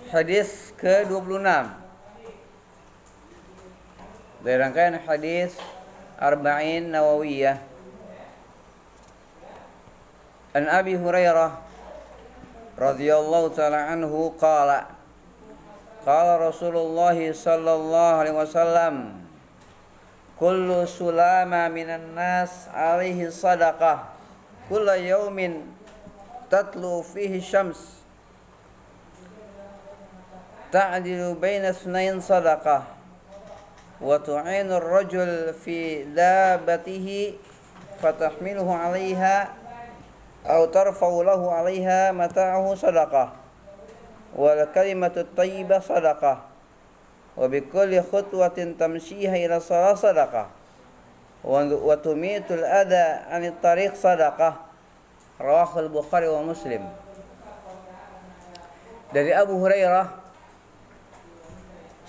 Hadis ke-26 dari rangkaian hadis Arba'in Nawawiyah. An Abi Hurairah radhiyallahu ta'ala anhu qala Rasulullah sallallahu alaihi wasallam kullu sulama minan nas alaihi sadaqah kulla yawmin tatlu fihi syams ta'dilu baina itsnain sadaqah wa tu'inu ar-rajul fi dabatihi fatahmiluhu 'alayha aw tarfa'u lahu 'alayha mata'ahu sadaqah wal kalimatu at-thayyibah sadaqah wa bikulli khutwatin tamshiha ila shalah sadaqah wa tumitul adha 'anit tariq sadaqah. Rawahul Bukhari wa Muslim. Dari Abu Hurairah,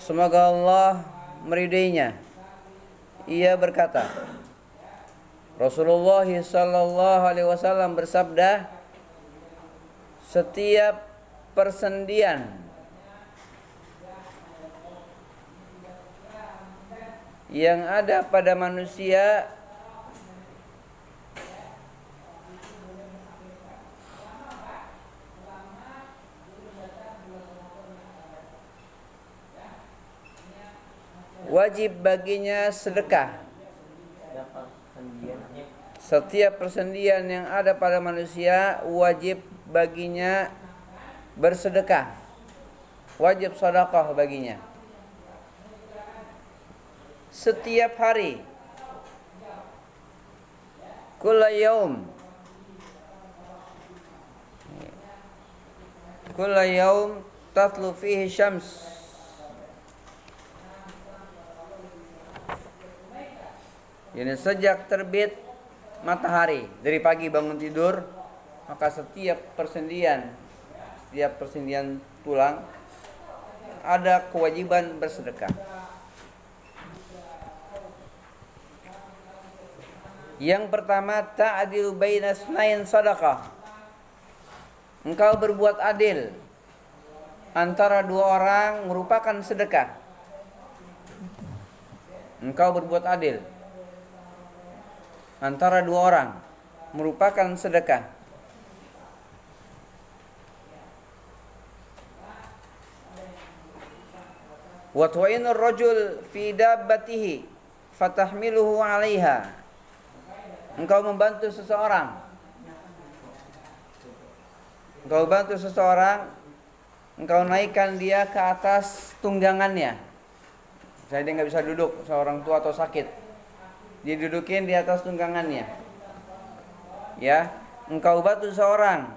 semoga Allah meridainya, ia berkata, Rasulullah sallallahu alaihi wasallam bersabda, setiap persendian yang ada pada manusia wajib baginya sedekah. Setiap persendian yang ada pada manusia wajib baginya bersedekah. Wajib sedekah baginya. Setiap hari. Kulla yaum. Kulla yaum tatlu fihi syams. Jadi sejak terbit matahari, dari pagi bangun tidur, maka setiap persendian tulang ada kewajiban bersedekah. Yang pertama, ta'dilu baina itsnain sadaqah. Engkau berbuat adil antara dua orang merupakan sedekah. Engkau berbuat adil antara dua orang merupakan sedekah. Wa tu'inur rajul fi dabbatihi fatahmiluhu 'alaiha. Engkau membantu seseorang. Engkau naikkan dia ke atas tunggangannya. Saya dia nggak bisa duduk, seorang tua atau sakit. Didudukin di atas tunggangannya. Ya, engkau bantu seorang,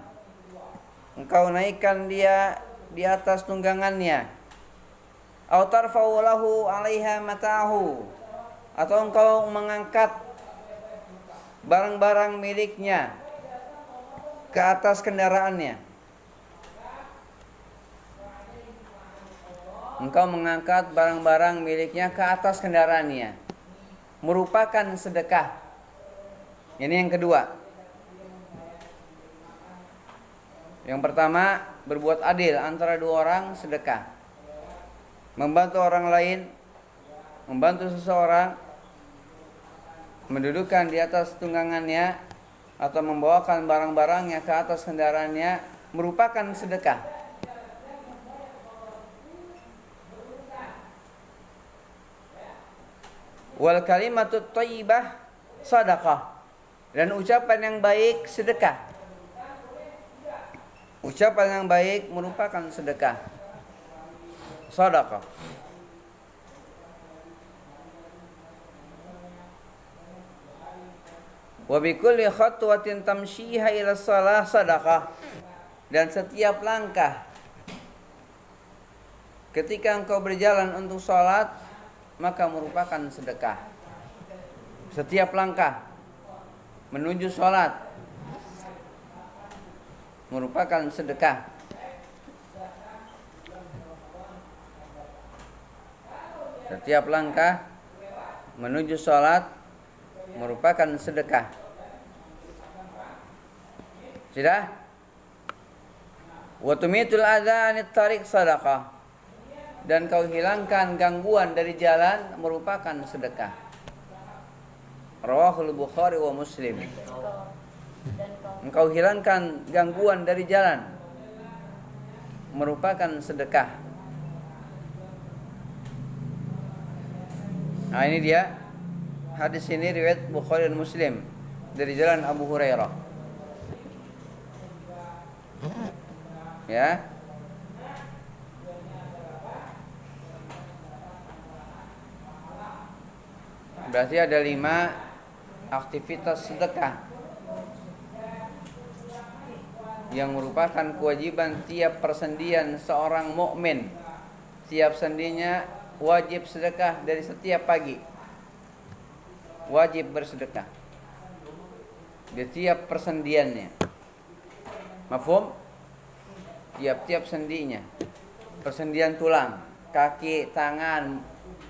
engkau naikkan dia di atas tunggangannya. Au tarfa'u lahu 'alaiha mata'ahu, atau engkau mengangkat barang-barang miliknya ke atas kendaraannya. Engkau mengangkat barang-barang miliknya ke atas kendaraannya, merupakan sedekah. Ini yang kedua. Yang pertama, berbuat adil antara dua orang, sedekah. Membantu orang lain, membantu seseorang, mendudukkan di atas tunggangannya atau membawakan barang-barangnya ke atas kendaraannya, merupakan sedekah. Wal kalimatut thayyibah sadaqah. Dan ucapan yang baik sedekah. Ucapan yang baik merupakan sedekah. Sadaqah. Wa bikulli khatwatin tamshiha ila shalah sadaqah. Dan setiap langkah ketika engkau berjalan untuk salat, maka merupakan sedekah. Setiap langkah menuju sholat merupakan sedekah. Setiap langkah menuju sholat merupakan sedekah. Sudah? Wa tumitul adza anit tariq sadaqah. Dan kau hilangkan gangguan dari jalan merupakan sedekah. Rawahul Bukhari wa Muslim. Engkau hilangkan gangguan dari jalan merupakan sedekah. Nah, ini dia hadis ini riwayat Bukhari dan Muslim dari jalan Abu Hurairah. Ya. Berarti ada 5 aktivitas sedekah yang merupakan kewajiban tiap persendian seorang mukmin. Tiap sendinya wajib sedekah dari setiap pagi. Wajib bersedekah di tiap persendiannya. Mafhum? Tiap-tiap sendinya. Persendian tulang, kaki, tangan,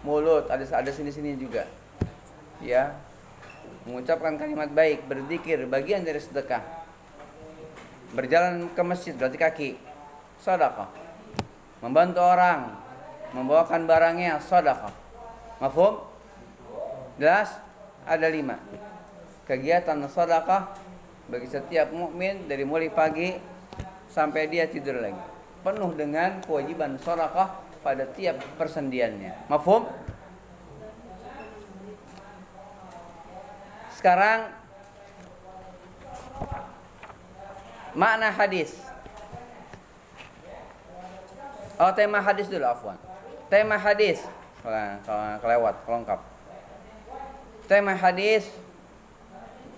mulut, ada sini-sini juga. Ya. Mengucapkan kalimat baik, berzikir, bagian dari sedekah. Berjalan ke masjid berarti kaki, sedekah. Membantu orang, membawakan barangnya, sedekah. Mafhum? Jelas? Ada 5 kegiatan sedekah bagi setiap mukmin dari mulai pagi sampai dia tidur lagi. Penuh dengan kewajiban sedekah pada tiap persendiannya. Mafhum? Sekarang makna hadis. Oh, tema hadis dulu, afwan. Tema hadis. Kalau kelewat, kelengkap. Tema hadis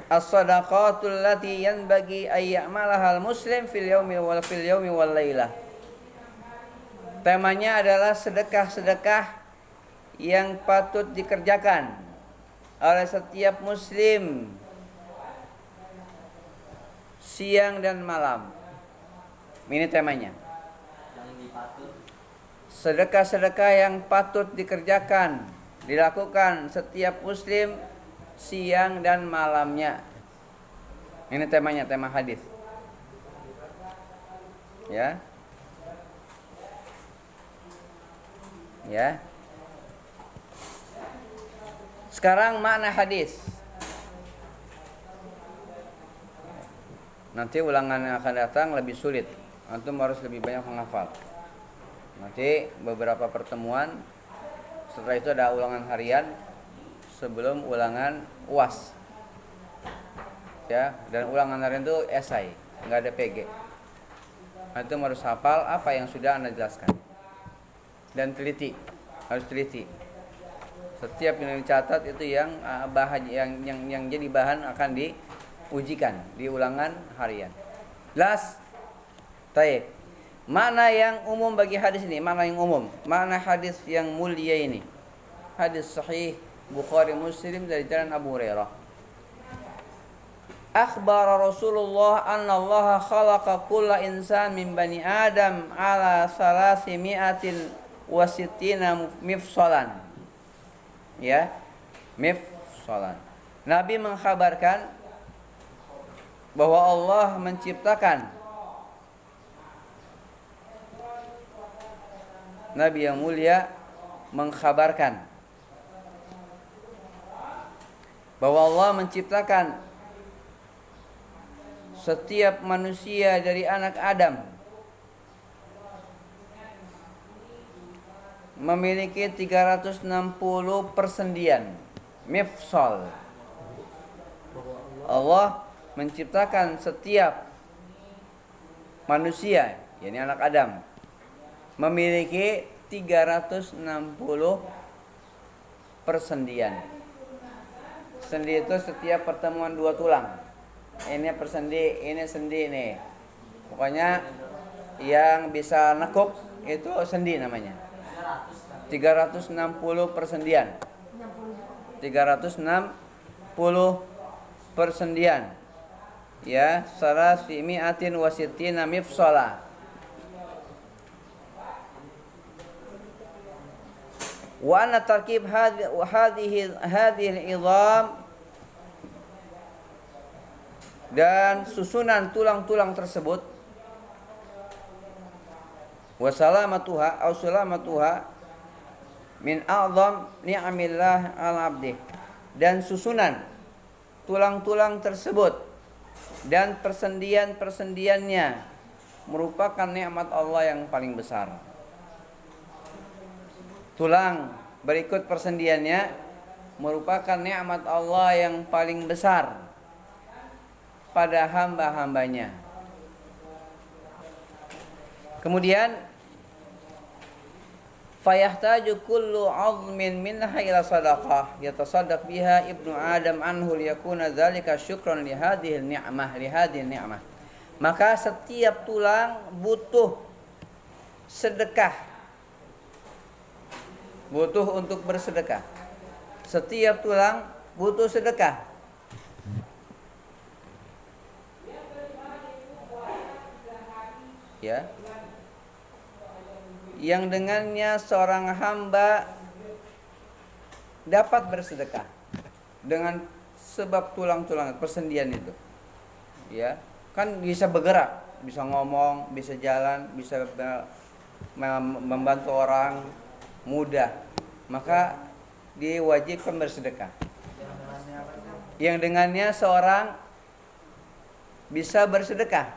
as-sadaqatul lati yanbaghi ay ya'malahal muslim fil yaumi wal lailah. Temanya adalah sedekah-sedekah yang patut dikerjakan oleh setiap muslim siang dan malam. Ini temanya. Sedekah-sedekah yang patut dikerjakan, dilakukan setiap muslim siang dan malamnya. Ini temanya, tema hadis. Ya. Ya. Sekarang makna hadis. Nanti ulangan yang akan datang lebih sulit. Antum harus lebih banyak menghafal. Nanti beberapa pertemuan setelah itu ada ulangan harian sebelum ulangan UAS. Ya, dan ulangan harian itu esai, enggak ada PG. Antum harus hafal apa yang sudah Anda jelaskan. Dan teliti, harus teliti. Setiap yang dicatat itu yang bahan yang jadi bahan akan diujikan di ulangan harian. Jelas? Baik. Makna yang umum bagi hadis ini, makna yang umum, makna hadis yang mulia ini. Hadis sahih Bukhari Muslim dari jalan Abu Hurairah. Akhbar Rasulullah anna Allah khalaqa kulla insan min bani Adam ala 360 mifsalan. Ya, mifsalan. Nabi mengkhabarkan bahwa Allah menciptakan, Nabi yang mulia mengkhabarkan bahwa Allah menciptakan setiap manusia dari anak Adam memiliki 360 persendian mifsal. Allah menciptakan setiap manusia, yakni anak Adam, memiliki 360 persendian. Sendi itu setiap pertemuan 2 tulang. Ini persendi, ini sendi nih. Pokoknya yang bisa nekuk itu sendi namanya. 360 persendian. 360 persendian. Ya, 360 mifsala. Wa anna tarkib hadhihi al-idham, dan susunan tulang-tulang tersebut Wa salamatuha aw salamatuha min a'zam ni'amillah al-'abdi. Dan susunan tulang-tulang tersebut dan persendian-persendiannya merupakan nikmat Allah yang paling besar. Tulang berikut persendiannya merupakan nikmat Allah yang paling besar pada hamba-hambanya. Kemudian fayahtaju kullu 'azmin minha ila sadaqah yatasaddaq biha ibnu adam anhu liyakuna dzalika syukran li hadhihi ni'mah. Maka setiap tulang butuh sedekah. Butuh untuk bersedekah. Setiap tulang butuh sedekah. Ya. Yang dengannya seorang hamba dapat bersedekah dengan sebab tulang-tulang persendian itu. Ya, kan bisa bergerak, bisa ngomong, bisa jalan, bisa membantu orang mudah. Maka diwajibkan bersedekah. Yang dengannya seorang bisa bersedekah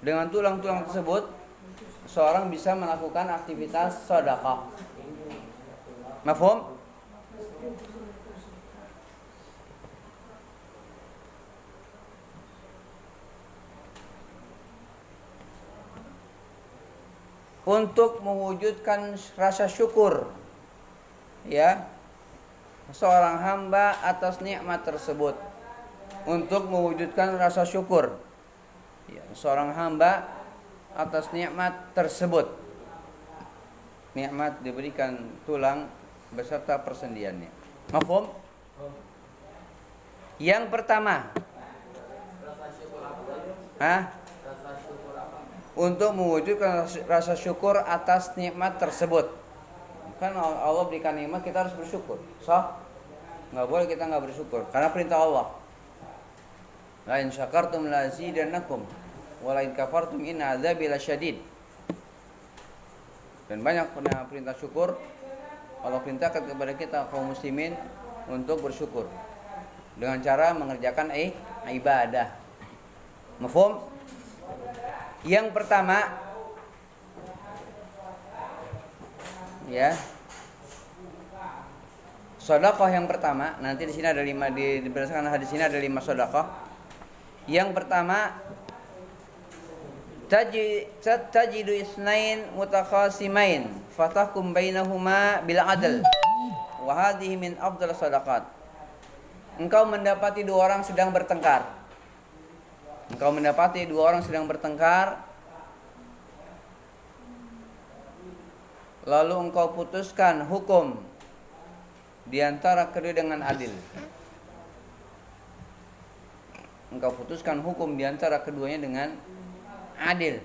dengan tulang-tulang tersebut, seorang bisa melakukan aktivitas sedekah. Mafhum? Untuk mewujudkan rasa syukur, ya, seorang hamba atas nikmat tersebut. Untuk mewujudkan rasa syukur, ya, seorang hamba atas nikmat tersebut. Nikmat diberikan tulang beserta persendiannya. Mafhum? Yang pertama, untuk mewujudkan rasa syukur atas nikmat tersebut. Kan Allah berikan nikmat, kita harus bersyukur. Nggak boleh kita nggak bersyukur, karena perintah Allah. La in syakartum la azidannakum wa la in kafartum inna adzabi lasyadid. Dan banyak perintah syukur. Allah perintahkan kepada kita kaum muslimin untuk bersyukur dengan cara mengerjakan ibadah. Mafhum? Yang pertama, ya, sedekah yang pertama. Nanti di sini ada 5, berdasarkan hadis ini ada 5 sedekah. Yang pertama, tajidu isnain mutakhasimain fatahkum bainahuma bil adl wa hadhihi min afdal sadaqat. Engkau mendapati 2 orang sedang bertengkar. Lalu engkau putuskan hukum di antara kedua dengan adil. Engkau putuskan hukum di antara keduanya dengan adil.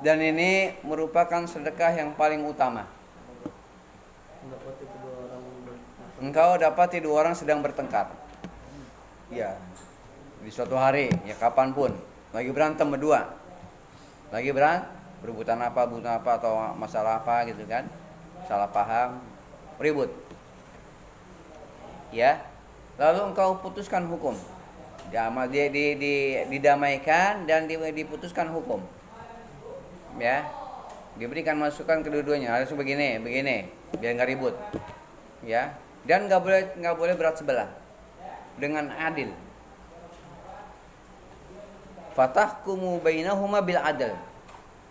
Dan ini merupakan sedekah yang paling utama. Engkau dapati 2 orang sedang bertengkar. Ya, di suatu hari, ya kapanpun, lagi berantem berdua, lagi berebutan apa atau masalah apa gitu kan, salah paham, ribut. Ya, lalu engkau putuskan hukum, didamaikan dan diputuskan hukum. Ya, diberikan masukan kedua-duanya, harus begini, biar nggak ribut. Ya, dan nggak boleh berat sebelah, dengan adil. Fatahkumu bainahuma bil adl.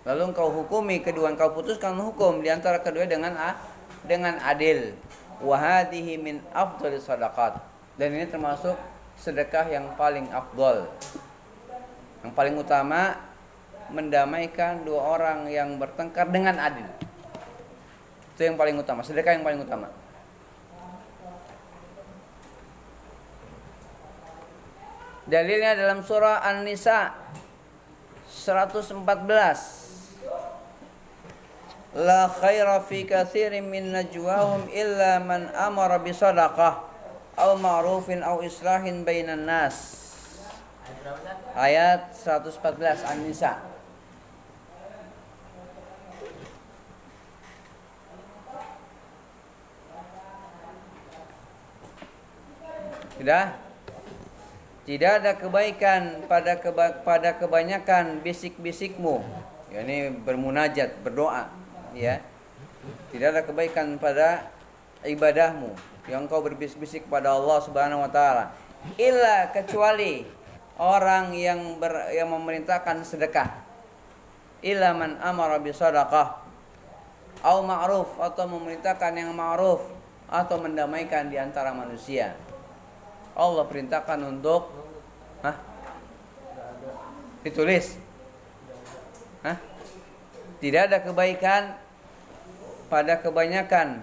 Lalu engkau hukumi kedua, engkau putuskan hukum di antara kedua dengan adil. Wa hadhihi min afdhalis sadaqat. Dan ini termasuk sedekah yang paling afdal. Yang paling utama, mendamaikan 2 orang yang bertengkar dengan adil. Itu yang paling utama, sedekah yang paling utama. Dalilnya dalam surah An-Nisa 114. La khaira fi katsirin min najwahum illa man amara bi shadaqah aw ma'rufin aw islahin bainan nas. Ayat 114 An-Nisa. Sudah? Tidak ada kebaikan pada kebanyakan bisik-bisikmu. Ya, ini bermunajat, berdoa, ya. Tidak ada kebaikan pada ibadahmu yang kau berbisik-bisik kepada Allah Subhanahu wa taala, illa kecuali orang yang memerintahkan sedekah. Illa man amara bi shadaqah au ma'ruf, atau memerintahkan yang ma'ruf atau mendamaikan di antara manusia. Allah perintahkan untuk ditulis. Tidak ada kebaikan pada kebanyakan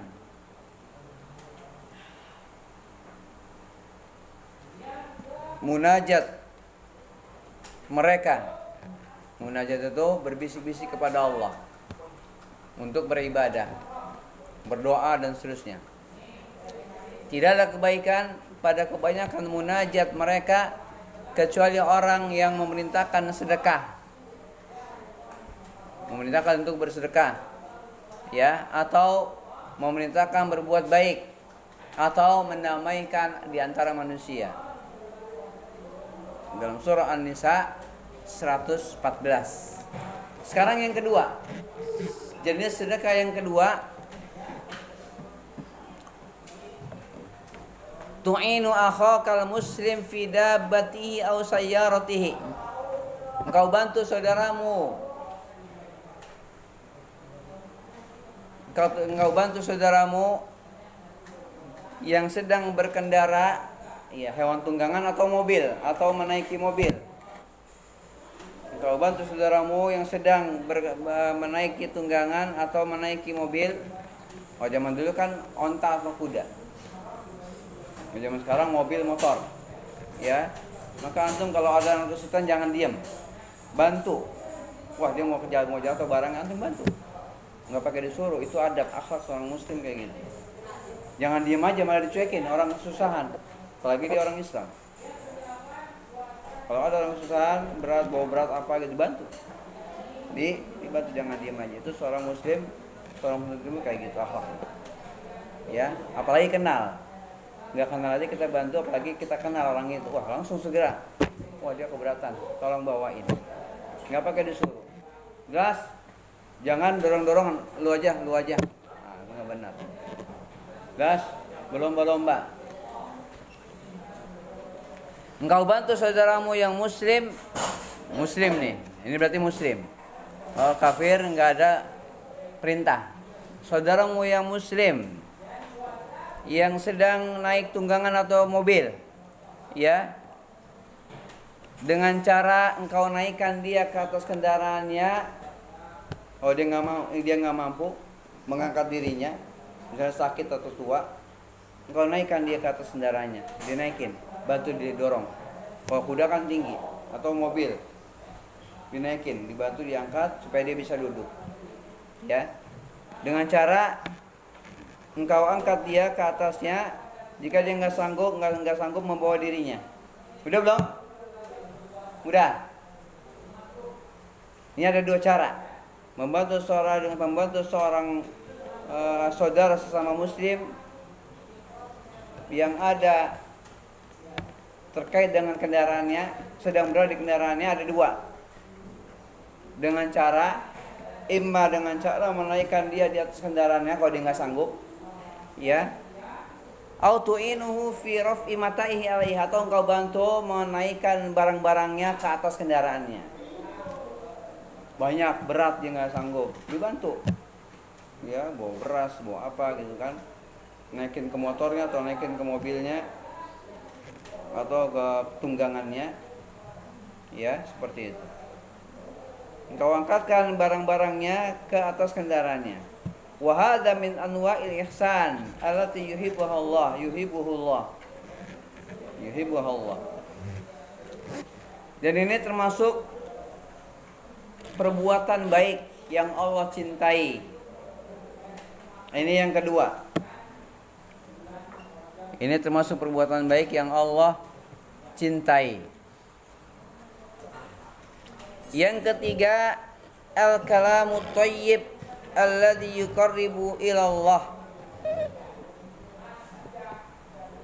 munajat mereka. Munajat itu berbisik-bisik kepada Allah untuk beribadah, berdoa dan seterusnya. Tidak ada kebaikan pada kebanyakan munajat mereka kecuali orang yang memerintahkan sedekah, memerintahkan untuk bersedekah, ya, atau memerintahkan berbuat baik, atau mendamaikan di antara manusia. Dalam surah An-Nisa 114. Sekarang yang kedua, jenis sedekah yang kedua, tu'inu akhakal muslim fi dabbatihi aw sayyaratihi. Engkau bantu saudaramu. Engkau bantu saudaramu yang sedang berkendara, ya, hewan tunggangan atau mobil, atau menaiki mobil. Engkau bantu saudaramu yang sedang menaiki tunggangan atau menaiki mobil. Oh, zaman dulu kan onta atau kuda. Zaman sekarang mobil, motor, ya. Maka antum kalau ada yang kesulitan jangan diam, bantu. Wah, dia mau jatuh barang, antum bantu. Nggak pakai disuruh, itu adab akhlak seorang muslim kayak gitu. Jangan diam aja malah dicuekin orang kesusahan, apalagi dia orang Islam. Kalau ada orang kesusahan, bawa berat apa gitu, bantu. Dibantu, jangan diam aja. Itu seorang muslim kayak gitu akhlak. Ya, apalagi kenal. Nggak kenal aja kita bantu, apalagi kita kenal orang itu. Wah, langsung segera. Wah, dia keberatan, tolong bawain. Nggak pakai disuruh. Jelas? Jangan dorong-dorong, lu aja. Nah, itu nggak benar. Jelas? Berlomba-lomba. Engkau bantu saudaramu yang muslim nih. Ini berarti muslim. Kalau kafir nggak ada perintah. Saudaramu yang muslim yang sedang naik tunggangan atau mobil, ya, dengan cara engkau naikkan dia ke atas kendaraannya. Oh, dia nggak mampu mengangkat dirinya, misalnya sakit atau tua, engkau naikkan dia ke atas kendaraannya, dinaikin, bantu didorong. Kalau kuda kan tinggi, atau mobil, dinaikin, dibantu diangkat supaya dia bisa duduk, ya, dengan cara engkau angkat dia ke atasnya jika dia nggak sanggup membawa dirinya. Udah belum? Udah. Ini ada dua cara membantu seorang saudara sesama muslim yang ada terkait dengan kendaraannya, sedang berada di kendaraannya. Ada dua. Dengan cara menaikkan dia di atas kendaraannya kalau dia nggak sanggup, ya, autu'inuhu fi raf'i mata'ihi alaihi, atau engkau bantu menaikkan barang-barangnya ke atas kendaraannya. Banyak, berat, dia nggak sanggup, dibantu, ya, bawa beras, bawa apa gitu kan, naikin ke motornya atau naikin ke mobilnya atau ke tunggangannya, ya, seperti itu. Engkau angkatkan barang-barangnya ke atas kendaraannya. Wa hadza min anwa'il ihsan allati yuhibbuha Allah. Dan ini termasuk perbuatan baik yang Allah cintai. Ini yang kedua. Ini termasuk perbuatan baik yang Allah cintai. Yang ketiga, al-kalamu thayyib alladhi yuqarribu ila Allah.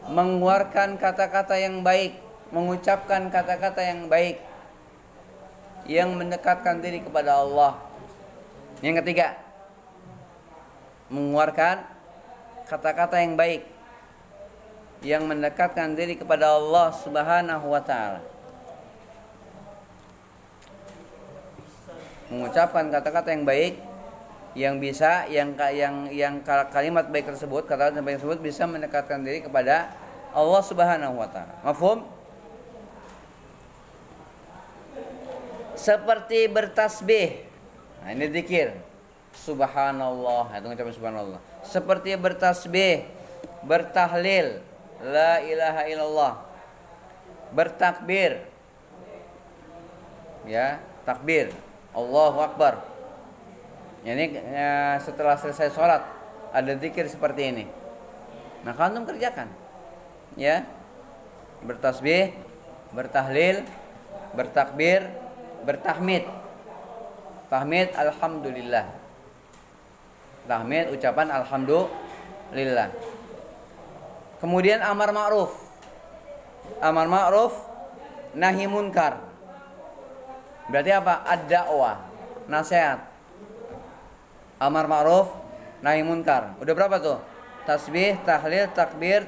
mengeluarkan kata-kata yang baik, mengucapkan kata-kata yang baik yang mendekatkan diri kepada Allah. Yang ketiga, mengeluarkan kata-kata yang baik yang mendekatkan diri kepada Allah Subhanahu wa taala. Mengucapkan kata-kata yang baik yang bisa yang kalimat baik tersebut, kata-kata baik tersebut bisa mendekatkan diri kepada Allah Subhanahu wa taala. Mafhum? Seperti bertasbih. Nah, ini zikir. Subhanallah, itu ngucapin subhanallah. Seperti bertasbih, bertahlil, la ilaha illallah. Bertakbir. Ya, takbir. Allahu Akbar. Ini setelah selesai sholat ada zikir seperti ini. Nah, antum kerjakan. Ya. Bertasbih, bertahlil, bertakbir, bertahmid. Tahmid alhamdulillah. Tahmid ucapan alhamdulillah. Kemudian amar ma'ruf. Amar ma'ruf, nahi munkar. Berarti apa? Ad-da'wah, nasihat. Amar ma'ruf, nahi munkar. Udah berapa tuh? Tasbih, tahlil, takbir,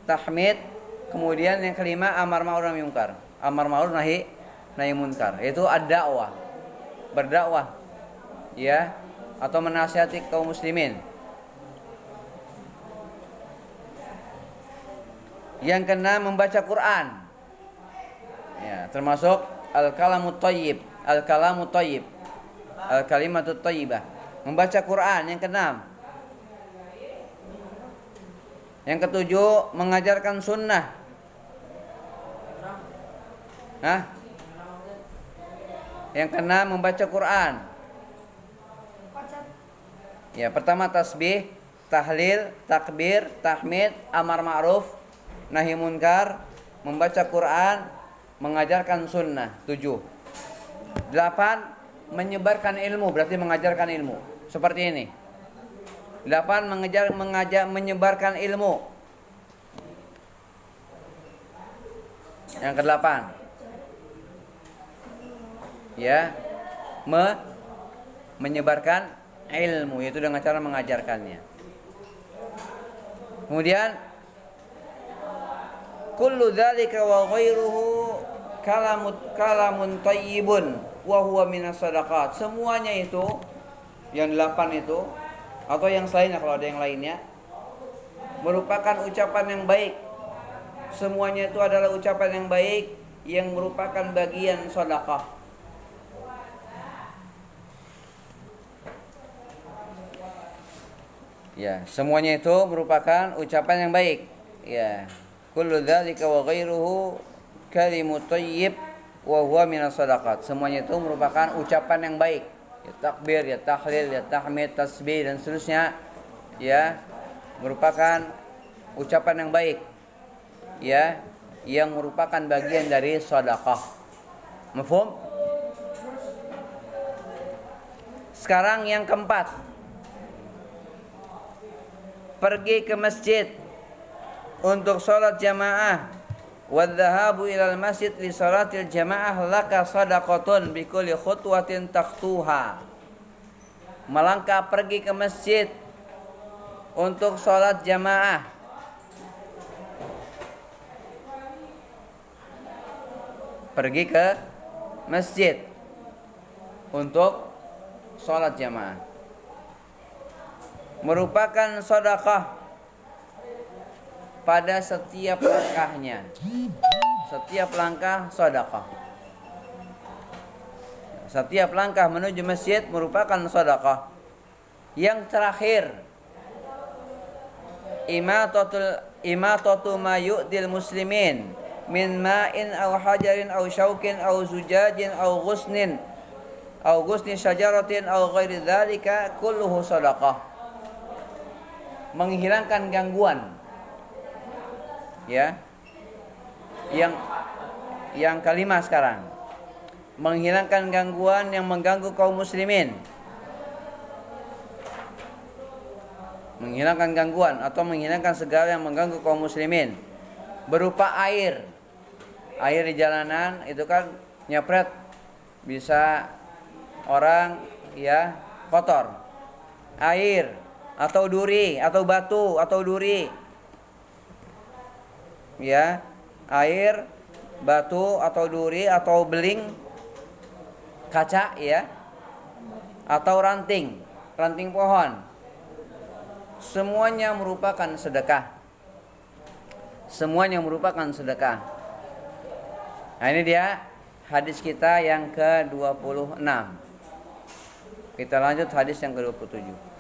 tahmid. Kemudian yang kelima amar ma'ruf nahi munkar. Amar ma'ruf nahi munkar. Itu ad-da'wah. Berdakwah. Ya, atau menasihati kaum muslimin. Yang keenam membaca Quran. Ya, termasuk al-kalamut thayyib, al-kalamut thayyib, al-kalimatut thayyibah. Membaca Quran yang keenam. Yang ketujuh mengajarkan sunnah. Hah? Yang keenam membaca Quran. Ya, pertama tasbih, tahlil, takbir, tahmid, amar ma'ruf, nahi munkar, membaca Quran, mengajarkan sunnah. 7. 8. Menyebarkan ilmu, berarti mengajarkan ilmu. Seperti ini. 8. Menyebarkan ilmu. Yang ke-8. Ya, menyebarkan ilmu, yaitu dengan cara mengajarkannya. Kemudian kullu dzalika wa ghairuhu kalamun thayyibun wa huwa minas shadaqat. Semuanya itu yang 8 itu atau yang selainnya kalau ada yang lainnya merupakan ucapan yang baik. Semuanya itu adalah ucapan yang baik yang merupakan bagian sedekah. Ya, semuanya itu merupakan ucapan yang baik. Ya. Kullu dzalika wa ghairuhu kalimut thayyib wa huwa minas shadaqat. Semuanya itu merupakan ucapan yang baik. Ya takbir, ya tahlil, ya tahmid, tasbih dan seterusnya. Ya, merupakan ucapan yang baik. Ya, yang merupakan bagian dari sedekah. Mafhum? Sekarang yang keempat. Pergi ke masjid untuk sholat jamaah. Wadhahabu ilal masjid li sholatil jamaah laka sadaqatun bi kulli khutwatin takhtuha. Melangkah pergi ke masjid untuk sholat jamaah. Pergi ke masjid untuk sholat jamaah merupakan sedekah pada setiap langkahnya. Setiap langkah sedekah. Setiap langkah menuju masjid merupakan sedekah. Yang terakhir, imatatu ma yu'dil muslimin min ma'in aw hajarin aw syaukin aw zujajin aw ghusnin syajaratin aw ghairi dzalika kulluhu sedekah. Menghilangkan gangguan. Ya. Yang kelima sekarang. Menghilangkan gangguan yang mengganggu kaum muslimin. menghilangkan gangguan atau menghilangkan segala yang mengganggu kaum muslimin, berupa air di jalanan itu kan nyepret bisa orang ya kotor, air atau duri atau batu atau duri, ya air, batu atau duri atau beling, kaca ya, atau ranting pohon, semuanya merupakan sedekah. Semuanya merupakan sedekah. Nah, ini dia hadis kita yang ke-26. Kita lanjut hadis yang ke-27.